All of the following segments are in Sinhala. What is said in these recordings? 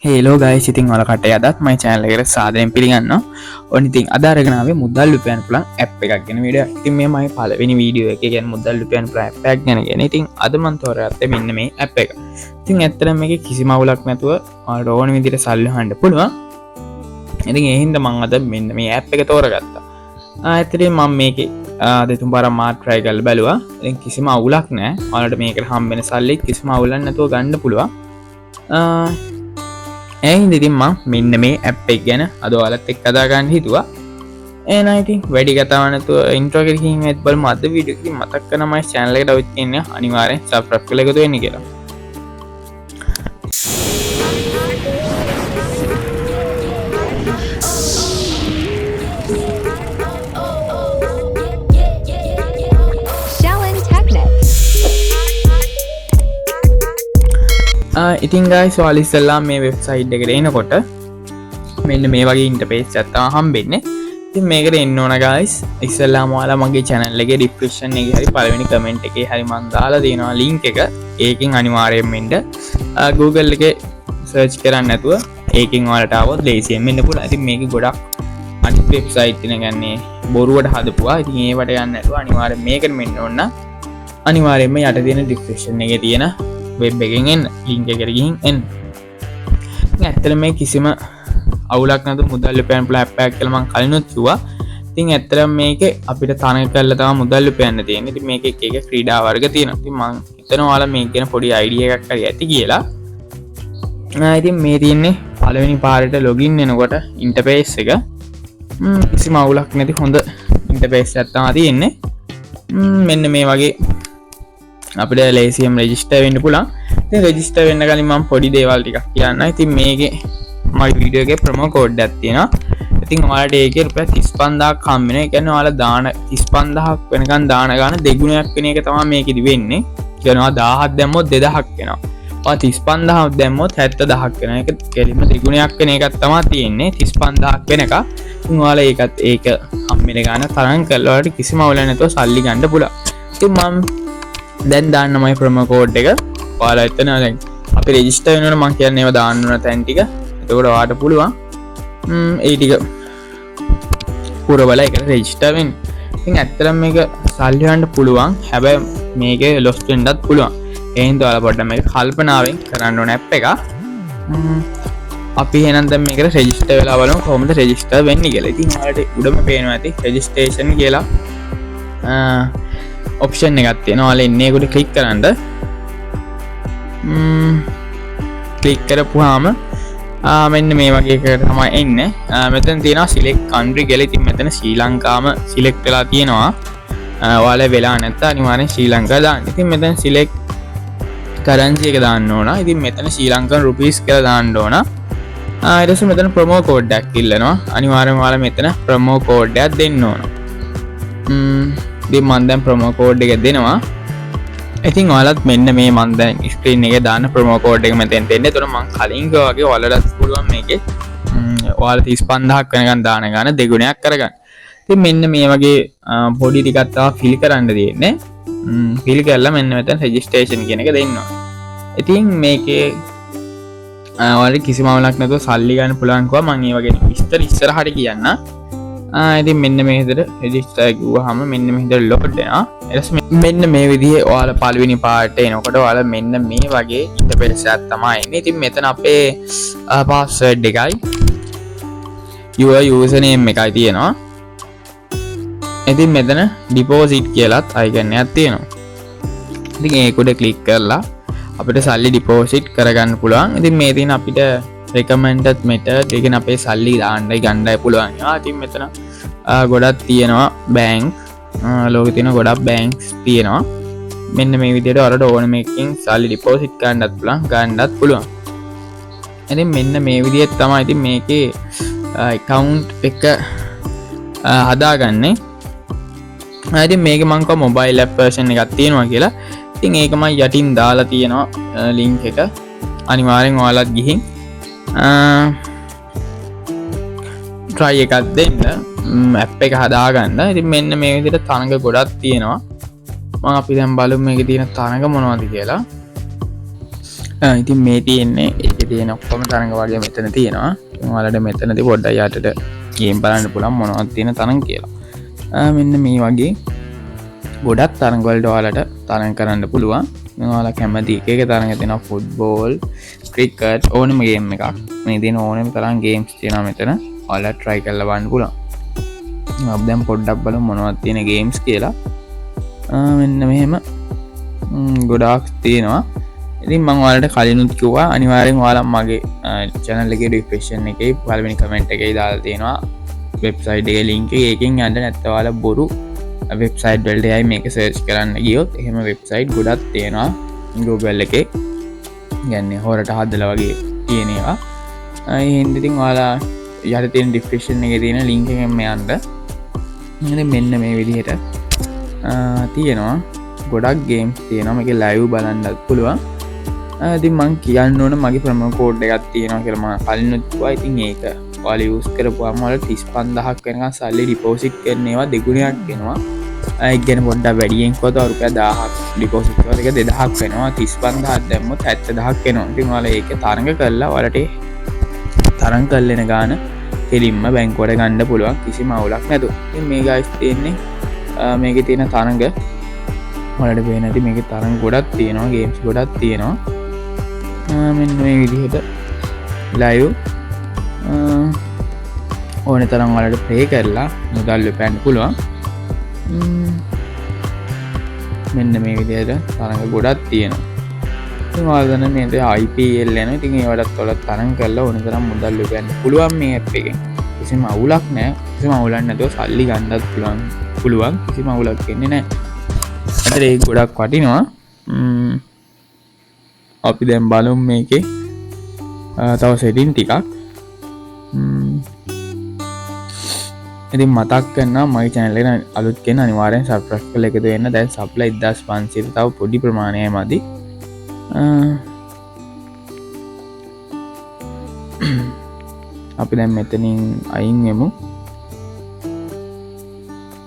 හේලෝ ගයිස්, ඉතින් ඔයාලා කට්ටිය අදත් මගේ channel එකට සාදරයෙන් පිළිගන්නවා. ඔන්න ඉතින් අද අරගෙන ආවේ මුදල් උපයන්න පුළුවන් app එකක් ගැන වීඩියෝ. ඉතින් මේ මගේ පළවෙනි වීඩියෝ එක කියන්නේ මුදල් උපයන්න පුළුවන් app එකක් ගැන. ඉතින් අද මම තෝරගත්තේ මෙන්න මේ app එක. ඉතින් ඇත්තටම මේකේ කිසිම අවුලක් නැතුව ඔයාලට ඕන විදිහට සල්ලි හොයන්න පුළුවන්. ඉතින් ඒ හින්දා මම අද මෙන්න මේ app එක තෝරගත්තා. ඇත්තටම මම මේකේ දෙතුන් පාරක් මාත් try කරලා බැලුවා. ඉතින් කිසිම අවුලක් නැහැ. ඔයාලට මේකට හම්බෙන සල්ලි කිසිම අවුලක් නැතුව ගන්න පුළුවන්. ඇහින්ද ඉතින් මම මෙන්න මේ ඇප් එක ගැන අද ඔයාලත් එක්ක කතා කරන්න හිතුවා. එහෙනම් ඉතින් වැඩි කතාවක් නැතුව ඉන්ට්‍රෝ එකකින් ගිහින් බලමු අද වීඩියෝ එකකින් මතක් කරන මගේ channel එකට ඔයත් ඉන්නේ අනිවාර්යෙන් subscribe කරලා එකතු වෙන්න කියලා. ඉතින් guys ඔයාලා ඉස්සෙල්ලා මේ වෙබ්සයිට් එකට එනකොට මෙන්න මේ වගේ ඉන්ටර්ෆේස් එකක් තමයි හම්බෙන්නේ. ඉතින් මේකට එන්න ඕන guys. ඉස්සෙල්ලාම ඔයාලා මගේ channel එකේ description එකේ හරි පළවෙනි comment එකේ හරි මම දාලා දෙනවා link එක. ඒකෙන් අනිවාර්යයෙන්ම එන්න Google එකේ search කරන්න නැතුව ඒකෙන් ඔයාලට આવොත් ලේසියෙන් මෙන්න පුළුවන්. ඉතින් මේකේ ගොඩක් අනිත් වෙබ්සයිට් ඉනගන්නේ බොරුවට හදපුවා. ඉතින් ඒවට යන්න නැතුව අනිවාර්යෙන් මේකට මෙන්න ඕන. අනිවාර්යෙන්ම යට තියෙන description එකේ තියෙන වෙබ් එකෙන් එන්න ලින්ක් එකට ගිහින් එන්න. ඇත්තටම මේ කිසිම අවුලක් නැතුව මුදල් උපයන්න පුළුවන් app එකක් කියලා මම කලිනුත් කිව්වා. ඉතින් ඇත්තටම මේකේ අපිට තනක කරලා තමයි මුදල් උපයන්න තියෙන්නේ. ඉතින් මේකේ එක ක්‍රීඩා වර්ග තියෙනවා. ඉතින් මම හිතනවා ඔයාලා මේක ගැන පොඩි අයිඩියා එකක් හරි ඇති කියලා. ඉතින් මේ තියෙන්නේ පළවෙනි පාරට ලොගින් වෙනකොට ඉන්ටර්ෆේස් එක. කිසිම අවුලක් නැති හොඳ ඉන්ටර්ෆේස් එකක් තමයි තියෙන්නේ. මෙන්න මේ වගේ අපිට ලේසියෙන් රෙජිස්ටර් වෙන්න පුළුවන්. ඉතින් රෙජිස්ටර් වෙන්න කලින් මම පොඩි දේවල් ටිකක් කියන්නම්. ඉතින් මේකේ මගේ වීඩියෝ එකේ ප්‍රොමෝ කෝඩ් එකක් තියෙනවා. ඉතින් ඔයාලට ඒකේ රුපියල් 35000ක් හම්බ වෙනවා. ඒ කියන්නේ ඔයාලා දාන 35000ක් වෙනකන් දාන ගාන දෙගුණයක් වෙන එක තමයි මේකෙදි වෙන්නේ. කියනවා 1000ක් දැම්මොත් 2000ක් වෙනවා. ඔයා 35000ක් දැම්මොත් 70000ක් වෙනවා. ඒක කෙලින්ම දෙගුණයක් වෙන එකක් තමයි තියෙන්නේ 35000ක් වෙනකන්. ඉතින් ඔයාලා ඒක හම්බෙන ගාන තරම් කළා ඔයාලට කිසිම අවුලක් නැතුව සල්ලි ගන්න පුළුවන්. ඉතින් මම දැන් දාන්න මයි ප්‍රොමෝ කෝඩ් එක. ඔයාලා එතන දැන් අපි රෙජිස්ටර් වෙනකොට මම කියන්නේ ඒවා දාන්න ඕන තැන් ටික. එතකොට ඔයාලට පුළුවන් ඒ ටික පුරවලා ඒකට රෙජිස්ටර් වෙන්න. ඉතින් ඇත්තටම මේක සල්ලි ගන්න පුළුවන්. හැබැයි මේකේ ලොස් වෙන්නත් පුළුවන්. ඒ හින්දා ඔයාලා පොඩ්ඩක් මේක කල්පනාවෙන් කරන්න ඕන ඇප් එක. අපි එහෙනම් දැන් මේකට රෙජිස්ටර් වෙලා බලමු කොහොමද රෙජිස්ටර් වෙන්නේ කියලා. ඉතින් ඔයාලට උඩම පේනවා ඇති රෙජිස්ට්‍රේෂන් කියලා ඔප්ෂන් එකක් තියෙනවා. ඔයාලා එන්නේ ඒකට ක්ලික් කරන්න. ක්ලික් කරපුවාම මෙන්න මේ වගේ එකකට තමයි එන්නේ. මෙතන තියෙනවා select country කියලා. ඉතින් මෙතන ශ්‍රී ලංකාවම select වෙලා තියෙනවා. ඔයාලා වෙලා නැත්නම් අනිවාර්යෙන් ශ්‍රී ලංකාව දාන්න. ඉතින් මෙතන select currency එක දාන්න ඕන. ඉතින් මෙතන ශ්‍රී ලංකන් rupees කියලා දාන්න ඕන. ඊට පස්සේ මෙතන promo code එකක් ඉල්ලනවා. අනිවාර්යෙන්ම ඔයාලා මෙතන promo code එකක් දෙන්න ඕන. ඉතින් මම දැන් promo code එක දෙනවා. ඉතින් ඔයාලත් මෙන්න මේ මම දැන් ස්ක්‍රීන් එකේ දාන promo code එක මෙතෙන් දෙන්න. එතකොට මම කලින් කිව්වා වගේ ඔයාලටත් පුළුවන් මේකේ ඔයාලා 35000ක් වෙනකන් දාන ගාන දෙගුණයක් කරගන්න. ඉතින් මෙන්න මේ වගේ පොඩි ටිකක් තමයි ෆිල් කරන්න තියෙන්නේ. ෆිල් කරලා මෙන්න මෙතන registration කියන එක දෙන්න ඕනේ. ඉතින් මේකේ ඔයාලට කිසිම අවුලක් නැතුව සල්ලි ගන්න පුළුවන් කව මම ඒ වගේ විස්තර ඉස්සරහට කියන්න. ඉතින් මෙන්න මේ විදිහට රෙජිස්ටර් කිව්වහම මෙන්න මේ විදිහට ලෝඩ් වෙනවා. ඊට පස්සේ මෙන්න මේ විදිහේ ඔයාලා පළවෙනි පාර්ට් එනකොට ඔයාලා මෙන්න මේ වගේ ඉන්ටර්ෆේස් එකක් තමයි එන්නේ. ඉතින් මෙතන අපේ පාස්වර්ඩ් එකයි your username එකයි තියෙනවා. ඉතින් මෙතන ඩිපොසිට් කියලාත් අයිකන් එකක් තියෙනවා. ඉතින් ඒක උඩ ක්ලික් කරලා අපිට සල්ලි ඩිපොසිට් කරගන්න පුළුවන්. ඉතින් මේ තියෙන අපිට recommended method එකෙන් අපේ සල්ලි දාන්නයි ගන්නයි පුළුවන්. ඉතින් මෙතන ගොඩක් තියෙනවා බැංක්. ලෝකේ තියෙන ගොඩක් බැංක්ස් තියෙනවා. මෙන්න මේ විදිහට ඔයාලට ඕන මේකකින් සල්ලි ඩිපොසිට් කරන්නත් පුළුවන් ගන්නත් පුළුවන්. ඉතින් මෙන්න මේ විදිහට තමයි ඉතින් මේකේ account එක හදාගන්නේ. ඉතින් මේක මම කව mobile app version එකක් තියෙනවා කියලා. ඉතින් ඒක මම යටින් දාලා තියෙනවා link එක. අනිවාර්යෙන් ඔයාලත් ගිහින් try එකක් දෙන්න app එක හදාගන්න. ඉතින් මෙන්න මේ විදිහට තරඟ ගොඩක් තියෙනවා. මම අපි දැන් බලමු මේකේ තියෙන තරඟ මොනවද කියලා. ඉතින් මේ තියෙන්නේ එක තියෙන ඔක්කොම තරඟ වගේ මෙතන තියෙනවා ඔයාලට මෙතනදී පොඩ්ඩක් යටට ගේම් බලන්න පුළුවන් මොනවද තියෙන තරඟ කියලා මෙන්න මේ වගේ ගොඩක් තරඟ වලට ඔයාලට තරඟ කරන්න පුළුවන් ඔයාලා කැමති එක තරඟ තියෙනවා ෆුට්බෝල් ක්‍රිකට් ඕනම ගේම් එකක් මේ තියෙන ඕනම තරම් ගේම්ස් තියෙනවා මෙතන ඔයාලා try කරලා බලන්න පුළුවන් අපි දැන් පොඩ්ඩක් බලමු මොනවද තියෙන ගේම්ස් කියලා මෙන්න මෙහෙම ගොඩාක් තියෙනවා ඉතින් මම ඔයාලට කලිනුත් කිව්වා අනිවාර්යෙන් ඔයාලා මගේ channel එකේ description එකේ පළවෙනි comment එකේ දාලා තියෙනවා website එකේ link එක ඒකෙන් යන්න නැත්නම් ඔයාලා බොරු website වලට යයි මේක search කරන්න ගියොත් එහෙම website ගොඩක් තියෙනවා Google එකේ කියන්නේ හොරට හදලා වගේ තියෙන ඒවා ඒ හින්දා ඉතින් ඔයාලා යට තියෙන description එකේ තියෙන link එකෙන් යන්න ඉතින් මෙන්න මේ විදිහට තියෙනවා ගොඩක් ගේම්ස් තියෙනවා මේක ලයිව් බලන්නත් පුළුවන් ඉතින් මං කියන්න ඕන මගේ ප්‍රොමෝ කෝඩ් එකක් තියෙනවා කියලා මම කලිනුත් කිව්වා ඉතින් ඒක ඔයාලා යූස් කරපුවාම ඔයාලා 35000ක් වෙනකන් සල්ලි ඩිපොසිට් කරන ඒවා දෙගුණයක් වෙනවා ඒක ගැන පොඩ්ඩක් වැඩියෙන් කිව්වොත් රුපියල් 1000ක් ඩිපොසිට් කරලා ඒක 2000ක් වෙනවා 35000ක් දැම්මොත් 70000ක් වෙනවා ඉතින් ඔයාලා ඒක තරඟ කරලා ඔයාලට තරඟ කරලෙන ගාන කෙලින්ම බැංකුවට ගන්න පුළුවන් කිසිම අවුලක් නැතුව ඉතින් මේ ගයිස් තියෙන්නේ මේකේ තියෙන තරඟ ඔයාලට පේන ඇති මේකේ තරඟ ගොඩක් තියෙනවා ගේම්ස් ගොඩක් තියෙනවා මෙන්න මේ විදිහට ලයිව් ඕන තරම් වලට ප්ලේ කරලා මුදල් ලැබන්න පුළුවන් මෙන්න මේ විදිහට තරඟ ගොඩක් තියෙනවා ඉතින් ඔයාලා දන්න මේ IPL යන ඉතින් ඒවටත් ඔයාලා තරඟ කරලා ඕන තරම් මුදල් ලැබන්න පුළුවන් මේ ඇප් එකෙන් කිසිම අවුලක් නැහැ කිසිම අවුලක් නැතුව සල්ලි ගන්නත් පුළුවන් කිසිම අවුලක් වෙන්නේ නැහැ අතට ඒක ගොඩක් වටිනවා අපි දැන් බලමු මේකේ තව සෙටින් ටිකක් ඉතින් මතක් කරනවා මගේ channel එක අලුත් කෙනා අනිවාර්යෙන් subscribe කරලා එකතු වෙන්න දැන් සබ්ලා 1500 තව පොඩි ප්‍රමාණයයි මදි අපි දැන් මෙතනින් අයින් වෙමු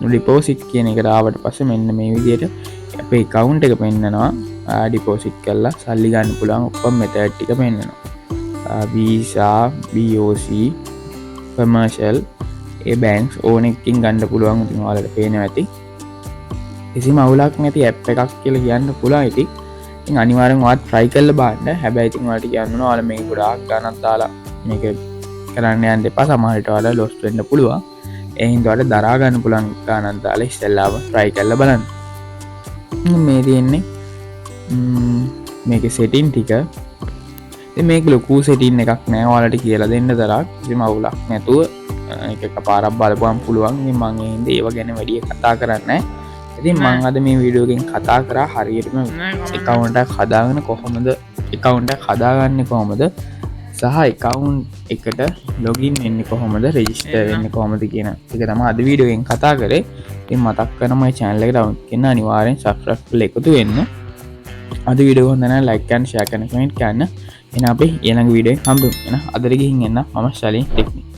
ඩිපොසිට් කියන එකට ආවට පස්සේ මෙන්න මේ විදිහට අපේ account එක පෙන්නනවා ඩිපොසිට් කරලා සල්ලි ගන්න පුළුවන් ඔක්කොම method ටික පෙන්නනවා Visa BOC commercial ඒ banks ඕන එකකින් ගන්න පුළුවන් ඉතින් ඔයාලට පේනවා ඇති කිසිම අවුලක් නැති app එකක් කියලා කියන්න පුළුවන් ඉතින් අනිවාර්යෙන් ඔයාලා try කරලා බලන්න හැබැයි ඉතින් ඔයාලට කියන්න ඕන ඔයාලා මේක ගොඩාක් ගණන් දාලා මේක කරන්න යන්න එපා සමහර විට ඔයාලා lost වෙන්න පුළුවන් ඒ හින්දා ඔයාලට දරා ගන්න පුළුවන් ගණන් දාලා ඉස්සෙල්ලාම try කරලා බලන්න මේ තියෙන්නේ මේකේ setting ටික ඉතින් මේක ලොකු setting එකක් නෑ ඔයාලට කියලා දෙන්න තරක් කිසිම අවුලක් නැතුව ඒක එකපාරක් බලපුවම පුළුවන් ඉතින් මම ඒ හින්දා ඒව ගැන වැඩි කතා කරන්නේ නෑ ඉතින් මම අද මේ වීඩියෝ එකෙන් කතා කරා හරියටම account එකක් හදාගන්න කොහොමද account එකක් හදාගන්නේ කොහොමද සහ account එකට login වෙන්නේ කොහොමද register වෙන්නේ කොහොමද කියන එක තමයි අද වීඩියෝ එකෙන් කතා කරේ ඉතින් මතක් කරනවා මේ channel එකට download අනිවාර්යෙන් subscribe කරලා එකතු වෙන්න අද වීඩියෝ හොඳ නම් like and share කරන්න comment කරන්න එහෙනම් අපි ඊළඟ වීඩියෝ එකෙන් හම්බෙමු එහෙනම් අදට ගිහින් එන්න මම ශලින් ටෙක්නික්